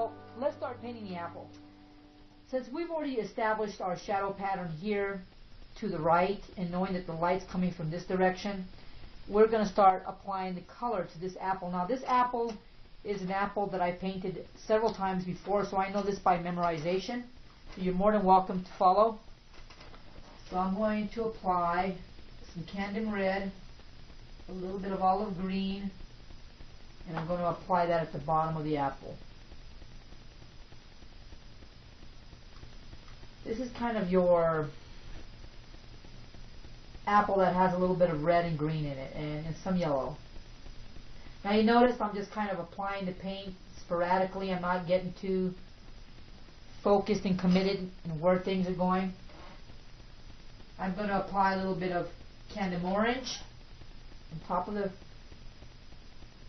So let's start painting the apple. Since we've already established our shadow pattern here to the right and knowing that the light's coming from this direction, we're going to start applying the color to this apple. Now this apple is an apple that I painted several times before, so I know this by memorization. So you're more than welcome to follow. So I'm going to apply some Candem Red, a little bit of olive green, and I'm going to apply that at the bottom of the apple. This is kind of your apple that has a little bit of red and green in it, and some yellow. Now you notice I'm just kind of applying the paint sporadically. I'm not getting too focused and committed in where things are going. I'm going to apply a little bit of Candem Orange on top of the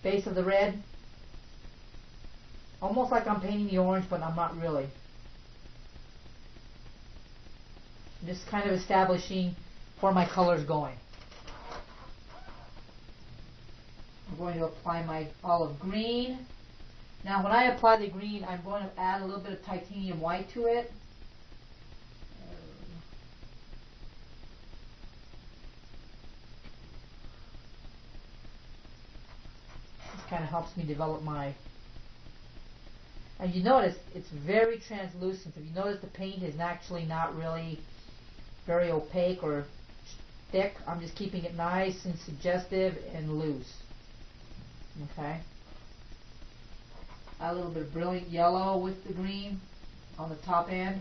base of the red. Almost like I'm painting the orange, but I'm not really. I'm just kind of establishing where my color's going. I'm going to apply my olive green. Now when I apply the green, I'm going to add a little bit of titanium white to it. This kind of helps me develop my... And you notice it's very translucent. If you notice, the paint is actually not really very opaque or thick. I'm just keeping it nice and suggestive and loose. Okay. A little bit of brilliant yellow with the green on the top end.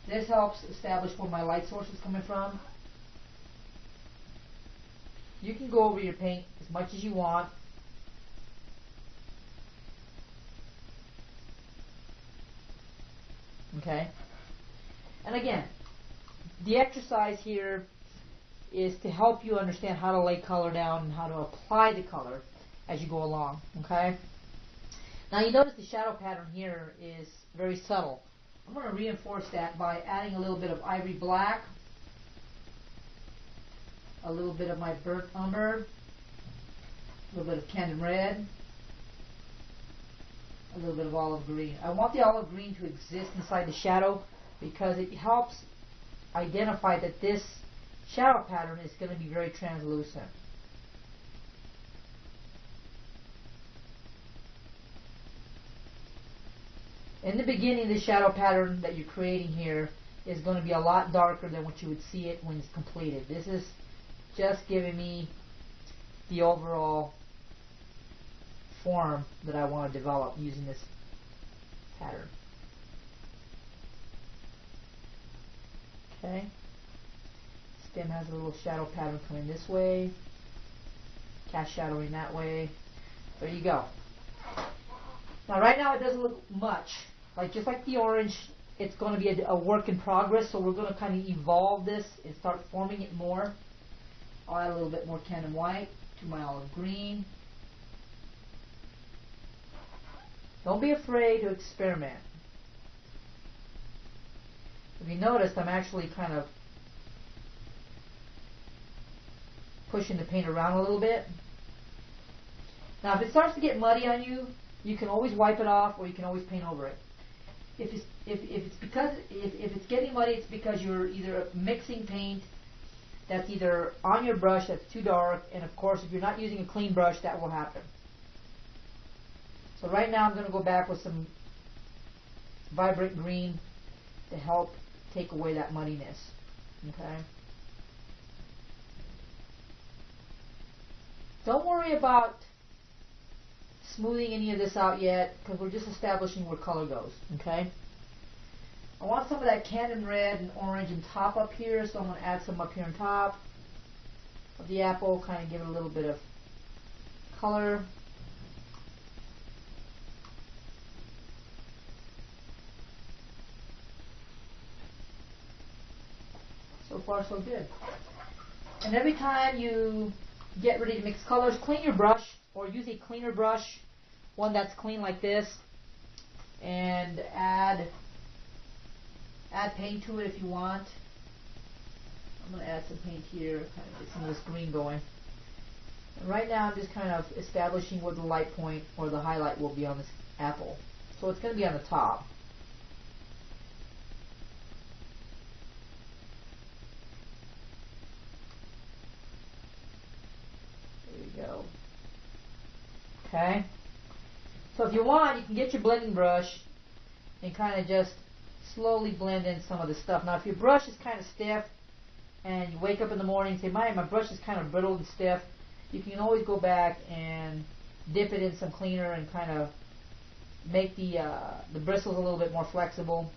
This helps establish where my light source is coming from. You can go over your paint as much as you want. Okay. And again, the exercise here is to help you understand how to lay color down and how to apply the color as you go along. Okay. Now you notice the shadow pattern here is very subtle. I'm going to reinforce that by adding a little bit of ivory black, a little bit of my burnt umber, a little bit of Candem Red, a little bit of olive green. I want the olive green to exist inside the shadow because it helps identify that this shadow pattern is going to be very translucent. In the beginning, the shadow pattern that you're creating here is going to be a lot darker than what you would see it when it's completed. This is just giving me the overall form that I want to develop using this pattern. Okay. Stem has a little shadow pattern coming this way, cast shadowing that way. There you go. Now right now it doesn't look much. Just like the orange, it's going to be a work in progress, so we're going to kind of evolve this and start forming it more. I'll add a little bit more Candem White to my olive green. Don't be afraid to experiment. If you noticed, I'm actually kind of pushing the paint around a little bit. Now if it starts to get muddy on you, you can always wipe it off, or you can always paint over it. If it's getting muddy, it's because you're either mixing paint that's either on your brush that's too dark, and of course if you're not using a clean brush, that will happen. So right now I'm going to go back with some vibrant green to help take away that muddiness. Okay. Don't worry about smoothing any of this out yet, because we're just establishing where color goes. Okay. I want some of that Candem Red and orange and top up here, so I'm going to add some up here on top of the apple, kind of give it a little bit of color. So far so good. And every time you get ready to mix colors, clean your brush, or use a cleaner brush, one that's clean like this, and add paint to it if you want. I'm going to add some paint here, kind of get some of this green going. And right now I'm just kind of establishing where the light point or the highlight will be on this apple. So it's going to be on the top. There you go. Okay. So if you want, you can get your blending brush and kind of just slowly blend in some of the stuff. Now if your brush is kind of stiff and you wake up in the morning and say, my brush is kind of brittle and stiff, you can always go back and dip it in some cleaner and kind of make the bristles a little bit more flexible.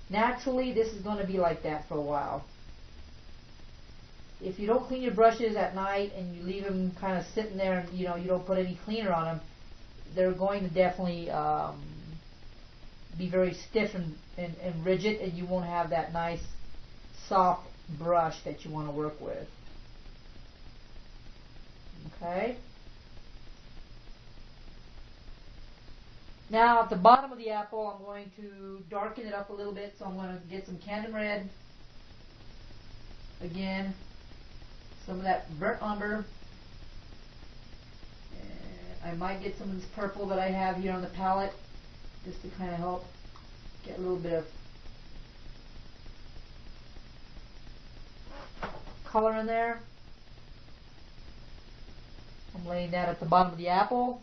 Naturally, this is going to be like that for a while. If you don't clean your brushes at night and you leave them kind of sitting there and you don't put any cleaner on them, they're going to definitely be very stiff and rigid, and you won't have that nice soft brush that you want to work with. Okay. Now at the bottom of the apple, I'm going to darken it up a little bit, so I'm going to get some cadmium red. Again, some of that burnt umber. And I might get some of this purple that I have here on the palette, just to kind of help get a little bit of color in there. I'm laying that at the bottom of the apple.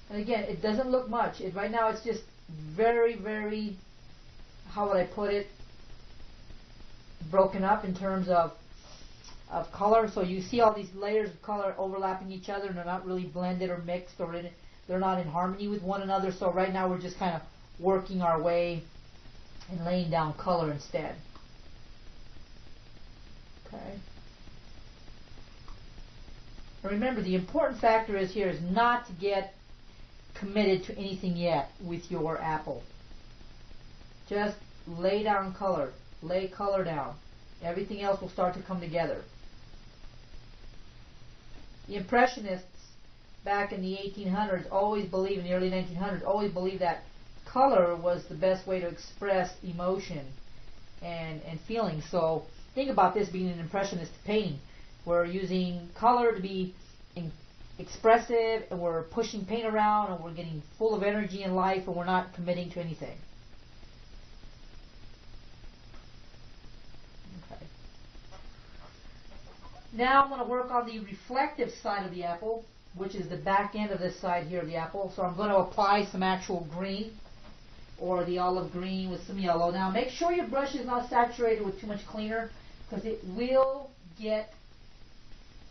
And again, it doesn't look much. Right now it's just very, very, how would I put it, broken up in terms of color. So you see all these layers of color overlapping each other, and they're not really blended or mixed, or they're not in harmony with one another. So right now we're just kind of working our way and laying down color instead. Okay. And remember, the important factor is not to get committed to anything yet with your apple. Just lay down color. Lay color down. Everything else will start to come together. The Impressionists back in the 1800s always believed, in the early 1900s, always believed that color was the best way to express emotion and feeling. So think about this being an Impressionist painting. We're using color to be expressive, and we're pushing paint around, and we're getting full of energy and life, and we're not committing to anything. Okay. Now I'm going to work on the reflective side of the apple, which is the back end of this side here of the apple. So I'm going to apply some actual green, or the olive green with some yellow. Now make sure your brush is not saturated with too much cleaner, because it will get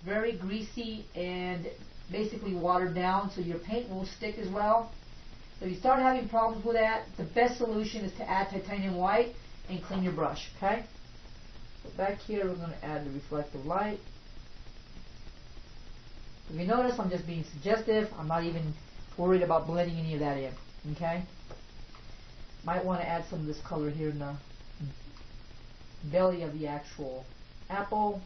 very greasy and basically watered down, so your paint won't stick as well. So if you start having problems with that, the best solution is to add titanium white and clean your brush. Okay? So back here we're going to add the reflective light. If you notice, I'm just being suggestive. I'm not even worried about blending any of that in. Okay? Might want to add some of this color here in the belly of the actual apple.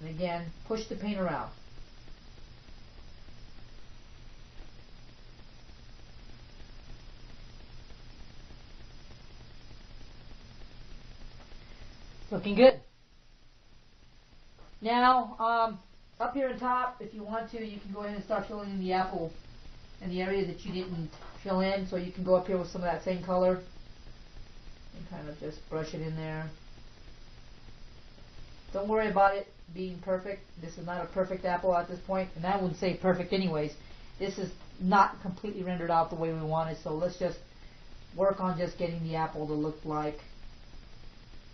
And again, push the paint around. Looking good. Now, up here on top, if you want to, you can go ahead and start filling in the apple in the areas that you didn't fill in. So you can go up here with some of that same color and kind of just brush it in there. Don't worry about it being perfect. This is not a perfect apple at this point, and I wouldn't say perfect anyways. This is not completely rendered out the way we want it, so let's just work on just getting the apple to look like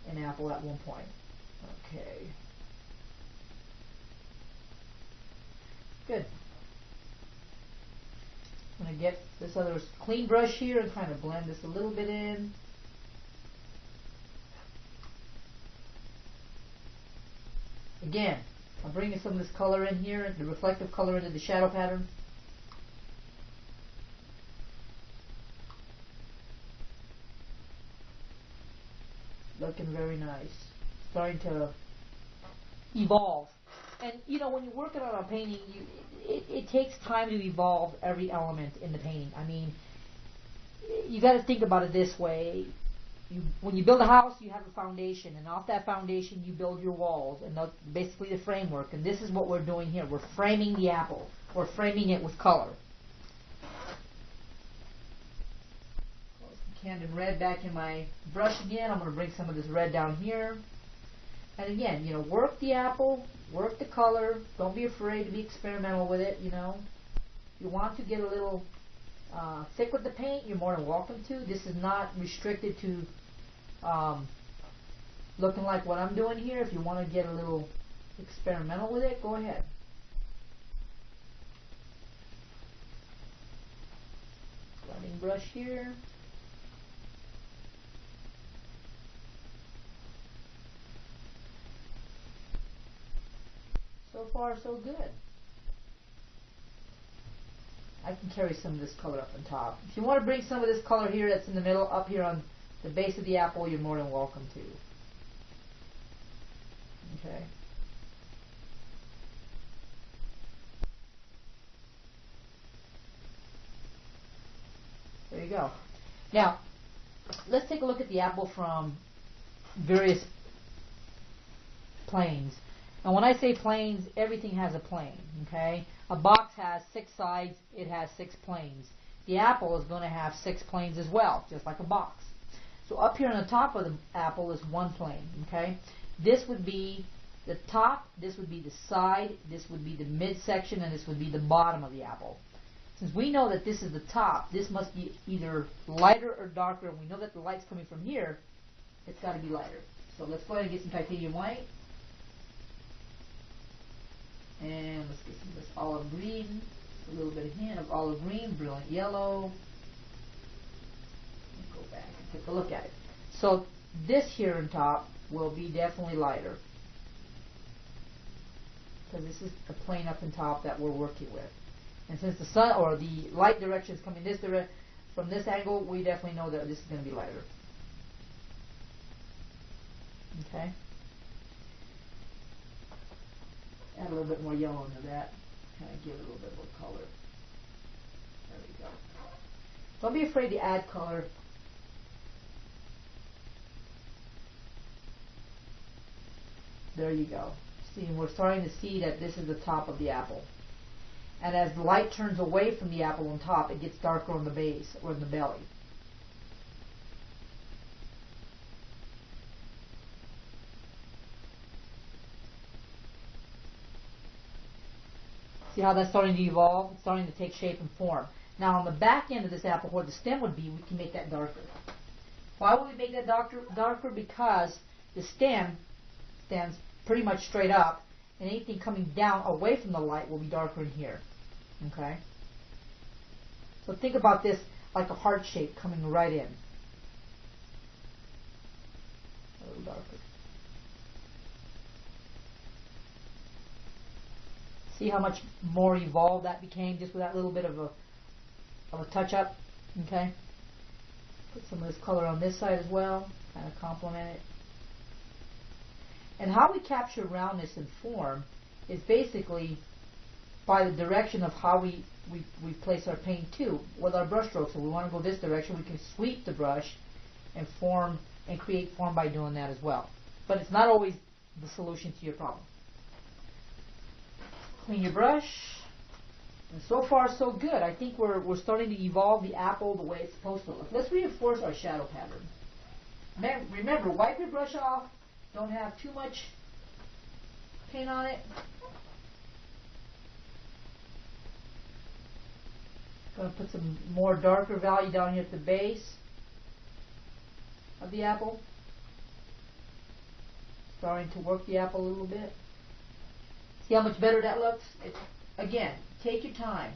an apple at one point. Okay. Good. I'm going to get this other clean brush here and kind of blend this a little bit in. Again, I'm bringing some of this color in here, the reflective color into the shadow pattern. Looking very nice. Starting to evolve. And you know, when you're working on a painting, it takes time to evolve every element in the painting. I mean, you got to think about it this way. when you build a house, you have a foundation, and off that foundation you build your walls, and that's basically the framework. And this is what we're doing here. We're framing the apple. We're framing it with color. Camden red back in my brush again. I'm going to bring some of this red down here. And again, work the apple, work the color. Don't be afraid to be experimental with it, If you want to get a little thick with the paint, you're more than welcome to. This is not restricted to looking like what I'm doing here. If you want to get a little experimental with it, go ahead. Blending brush here. So far, so good. I can carry some of this color up on top. If you want to bring some of this color here that's in the middle up here on the base of the apple, you're more than welcome to. Okay. There you go. Now, let's take a look at the apple from various planes. And when I say planes, everything has a plane, okay? A box has 6 sides, it has 6 planes. The apple is going to have 6 planes as well, just like a box. So up here on the top of the apple is one plane, okay? This would be the top, this would be the side, this would be the midsection, and this would be the bottom of the apple. Since we know that this is the top, this must be either lighter or darker, and we know that the light's coming from here, it's got to be lighter. So let's go ahead and get some titanium white. And let's get some of this olive green, a little bit of hint of olive green, brilliant yellow. Go back and take a look at it. So this here on top will be definitely lighter, because this is the plane up on top that we're working with. And since the sun or the light direction is coming this direction from this angle, we definitely know that this is going to be lighter. Okay. Add a little bit more yellow into that. Kind of give it a little bit more color. There we go. Don't be afraid to add color. There you go. See, we're starting to see that this is the top of the apple. And as the light turns away from the apple on top, it gets darker on the base or in the belly. See how that's starting to evolve? It's starting to take shape and form. Now on the back end of this apple, where the stem would be, we can make that darker. Why would we make that darker? Because the stem stands pretty much straight up, and anything coming down away from the light will be darker in here. Okay? So think about this like a heart shape coming right in. A little darker. See how much more evolved that became just with that little bit of a touch-up? Okay? Put some of this color on this side as well, kind of complement it. And how we capture roundness and form is basically by the direction of how we place our paint too with our brush strokes. So we want to go this direction, we can sweep the brush and form and create form by doing that as well. But it's not always the solution to your problem. Clean your brush, and so far so good. I think we're starting to evolve the apple the way it's supposed to look. Let's reinforce our shadow pattern. Remember, wipe your brush off. Don't have too much paint on it. Going to put some more darker value down here at the base of the apple. Starting to work the apple a little bit. See how much better that looks? Again, take your time.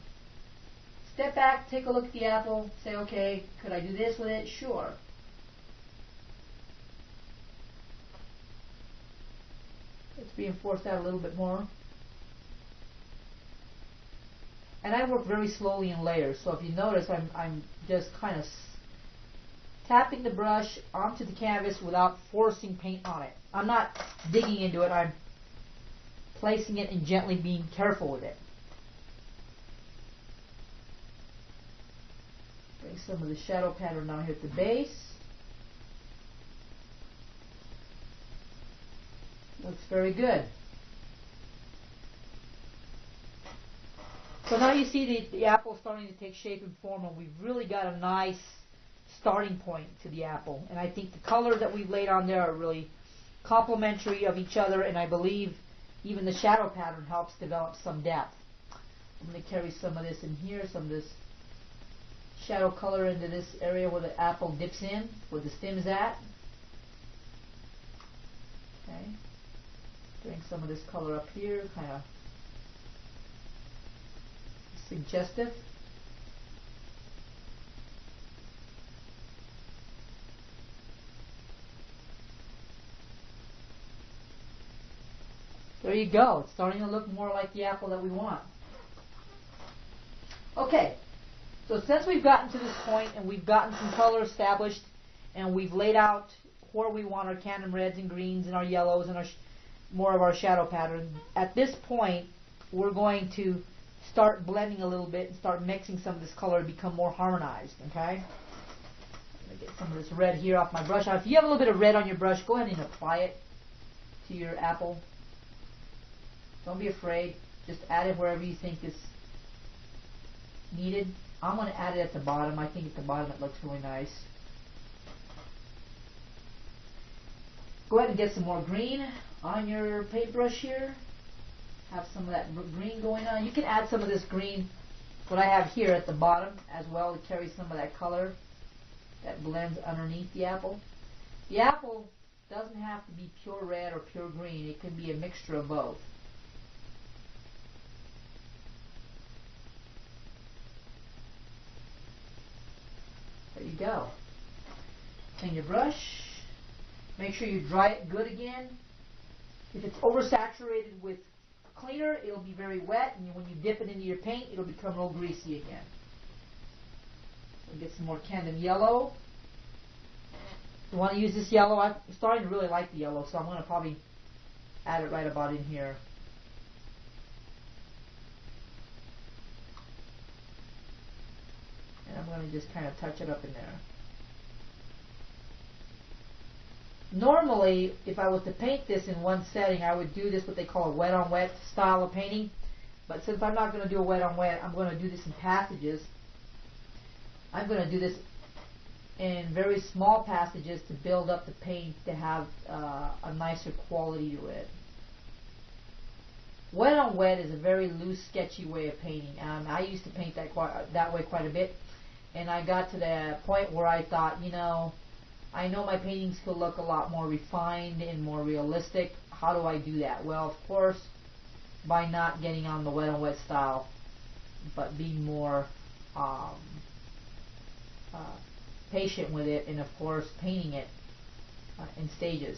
Step back, take a look at the apple, say, okay, could I do this with it? Sure. Let's reinforce that a little bit more. And I work very slowly in layers, so if you notice, I'm just kind of tapping the brush onto the canvas without forcing paint on it. I'm not digging into it, I'm placing it and gently being careful with it. Bring some of the shadow pattern down here at the base. Looks very good. So now you see the apple starting to take shape and form, and we've really got a nice starting point to the apple. And I think the colors that we've laid on there are really complementary of each other, and I believe even the shadow pattern helps develop some depth. I'm going to carry some of this in here, some of this shadow color into this area where the apple dips in, where the stem's at. Okay. Bring some of this color up here, kind of suggestive. There you go. It's starting to look more like the apple that we want. Okay, so since we've gotten to this point and we've gotten some color established and we've laid out where we want our Canton reds and greens and our yellows and our more of our shadow pattern, at this point we're going to start blending a little bit and start mixing some of this color to become more harmonized. Okay? I'm going to get some of this red here off my brush. Now, if you have a little bit of red on your brush, go ahead and apply it to your apple. Don't be afraid. Just add it wherever you think is needed. I'm going to add it at the bottom. I think at the bottom it looks really nice. Go ahead and get some more green on your paintbrush here. Have some of that green going on. You can add some of this green, what I have here at the bottom as well, to carry some of that color that blends underneath the apple. The apple doesn't have to be pure red or pure green. It can be a mixture of both. There you go. Clean your brush. Make sure you dry it good again. If it's oversaturated with cleaner, it'll be very wet, and when you dip it into your paint, it'll become real greasy again. We'll get some more Canton yellow. You want to use this yellow? I'm starting to really like the yellow, so I'm going to probably add it right about in here. And I'm going to just kind of touch it up in there. Normally, if I was to paint this in one setting, I would do this what they call a wet-on-wet style of painting. But since I'm not going to do a wet-on-wet, I'm going to do this in passages. I'm going to do this in very small passages to build up the paint to have a nicer quality to it. Wet-on-wet is a very loose, sketchy way of painting. I used to paint that way quite a bit. And I got to the point where I thought, you know, I know my paintings could look a lot more refined and more realistic. How do I do that? Well, of course, by not getting on the wet-on-wet style, but being more patient with it, and of course, painting it in stages.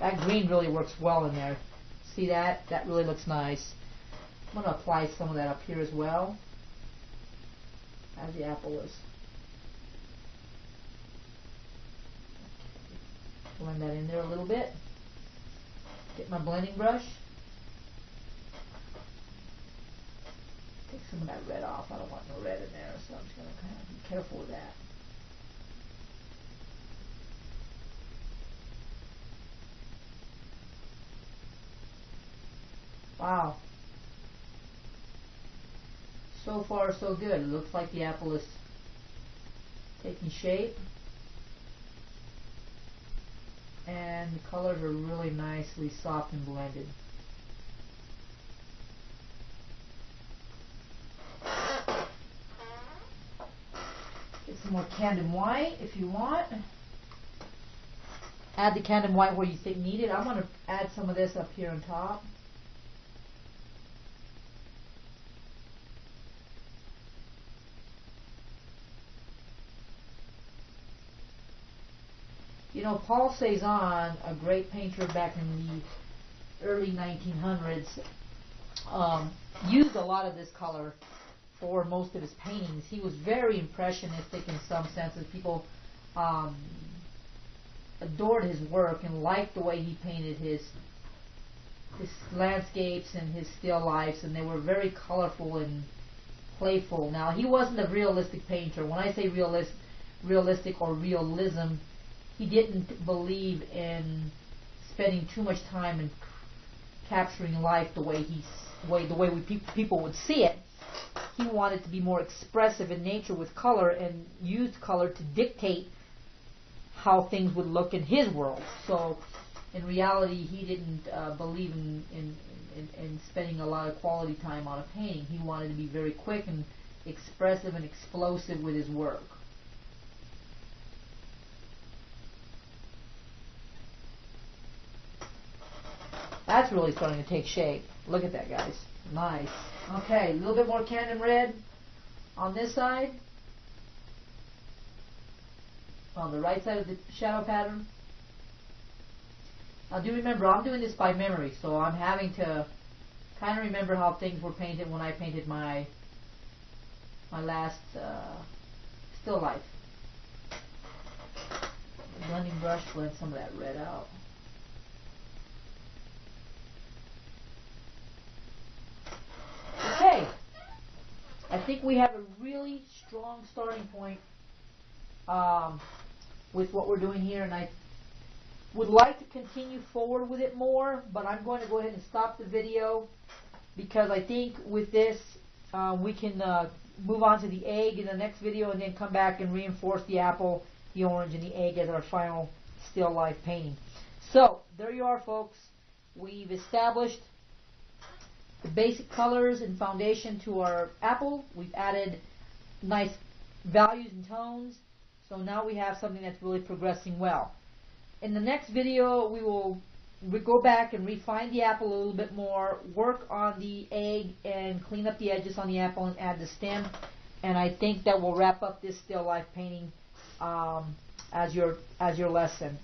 That green really works well in there. See that? That really looks nice. I'm going to apply some of that up here as well, as the apple is. Blend that in there a little bit. Get my blending brush. Take some of that red off. I don't want no red in there, so I'm just going to kind of be careful with that. Wow. So far, so good. It looks like the apple is taking shape. And the colors are really nicely soft and blended. Get some more Canton white if you want. Add the Canton white where you think needed. I'm going to add some of this up here on top. You know, Paul Cézanne, a great painter back in the early 1900s, used a lot of this color for most of his paintings. He was very impressionistic in some senses. People adored his work and liked the way he painted his landscapes and his still lifes, and they were very colorful and playful. Now, he wasn't a realistic painter. When I say realistic or realism. He didn't believe in spending too much time in capturing life the way people would see it. He wanted to be more expressive in nature with color and used color to dictate how things would look in his world. So in reality, he didn't believe in spending a lot of quality time on a painting. He wanted to be very quick and expressive and explosive with his work. That's really starting to take shape. Look at that, guys. Nice. Okay, a little bit more Canyon red on this side. On the right side of the shadow pattern. Now do remember, I'm doing this by memory, so I'm having to kind of remember how things were painted when I painted my last still life. The blending brush blends some of that red out. Okay, I think we have a really strong starting point with what we're doing here, and I would like to continue forward with it more, but I'm going to go ahead and stop the video because I think with this we can move on to the egg in the next video and then come back and reinforce the apple, the orange, and the egg as our final still life painting. So there you are, folks. We've established the basic colors and foundation to our apple. We've added nice values and tones. So now we have something that's really progressing well. In the next video, we will go back and refine the apple a little bit more, work on the egg and clean up the edges on the apple and add the stem. And I think that will wrap up this still life painting as your lesson.